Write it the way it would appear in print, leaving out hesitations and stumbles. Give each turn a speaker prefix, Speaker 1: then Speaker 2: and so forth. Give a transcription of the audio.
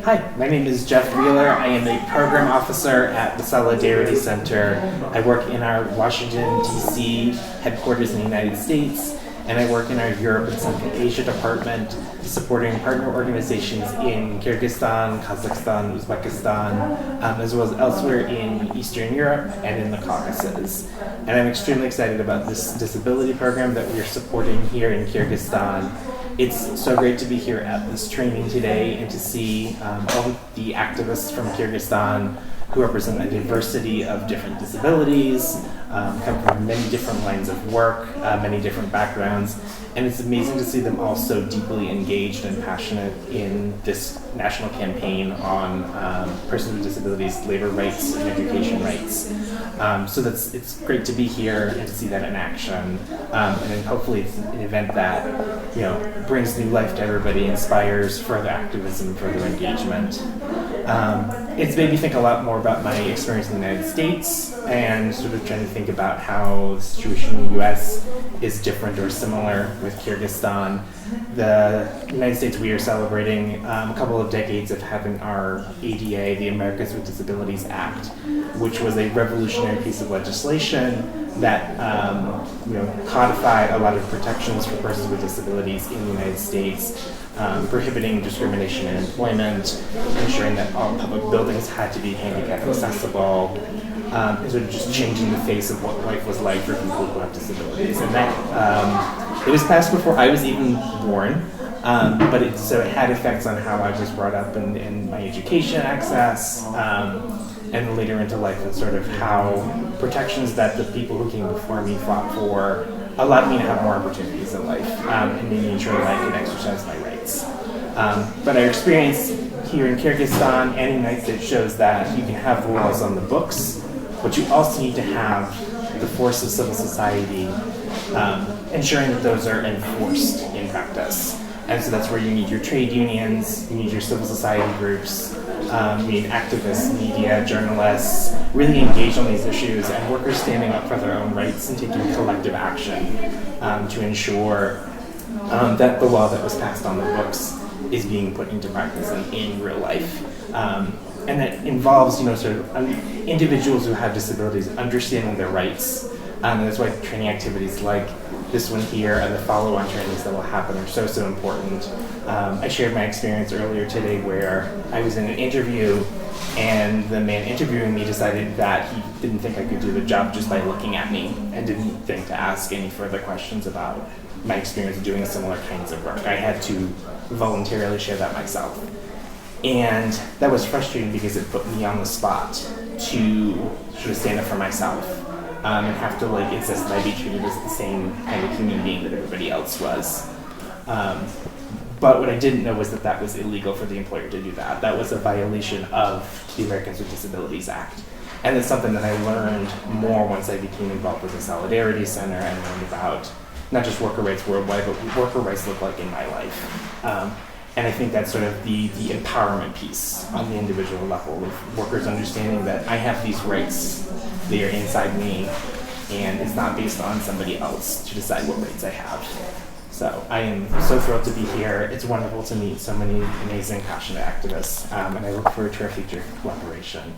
Speaker 1: Hi, my name is Jeff Uiller. I am a program officer at the Solidarity Center. I work in our Washington, D.C. headquarters in the United States, and I work in our Europe and Central Asia department, supporting partner organizations in Kyrgyzstan, Kazakhstan, Uzbekistan, as well as elsewhere in Eastern Europe and in the Caucasus. And I'm extremely excited about this disability program that we are supporting here in Kyrgyzstan. It's so great to be here at this training today and to see all the activists from Kyrgyzstan who represent a diversity of different disabilities, come from many different lines of work, many different backgrounds, and it's amazing to see them all so deeply engaged and passionate in this national campaign on persons with disabilities, labor rights, and education rights. So it's great to be here and to see that in action, and then hopefully it's an event that brings new life to everybody, inspires further activism, further engagement. It's made me think a lot more about my experience in the United States and sort of trying to think about how the situation in the US is different or similar with Kyrgyzstan. The United States, we are celebrating a couple of decades of having our ADA, the Americans with Disabilities Act, which was a revolutionary piece of legislation that codified a lot of protections for persons with disabilities in the United States, prohibiting discrimination in employment, ensuring that all public buildings had to be handicap accessible, and sort of just changing the face of what life was like for people who have disabilities. And that, it was passed before I was even born, but it had effects on how I was brought up and my education access, and later into life, and sort of how protections that the people who came before me fought for allowed me to have more opportunities in life, and making sure that I could exercise my rights. But our experience here in Kyrgyzstan and the United States shows that you can have the laws on the books, but you also need to have the force of civil society ensuring that those are enforced in practice. And so that's where you need your trade unions, you need your civil society groups, you need activists, media, journalists, really engaged on these issues, and workers standing up for their own rights and taking collective action to ensure that the law that was passed on the books is being put into practice in real life. And that involves, sort of individuals who have disabilities understanding their rights. And that's why training activities like this one here and the follow-on trainings that will happen are so important. I shared my experience earlier today where I was in an interview and the man interviewing me decided that he didn't think I could do the job just by looking at me and didn't think to ask any further questions about my experience doing similar kinds of work. I had to voluntarily share that myself. And that was frustrating because it put me on the spot to sort of stand up for myself and have to insist that I be treated as the same kind of human being that everybody else was. But what I didn't know was that that was illegal for the employer to do that. That was a violation of the Americans with Disabilities Act. And it's something that I learned more once I became involved with the Solidarity Center and learned about not just worker rights worldwide, but what worker rights look like in my life. And I think that's sort of the empowerment piece on the individual level of workers understanding that I have these rights, they are inside me, and it's not based on somebody else to decide what rights I have. So I am so thrilled to be here. It's wonderful to meet so many amazing, passionate activists, and I look forward to our future collaboration.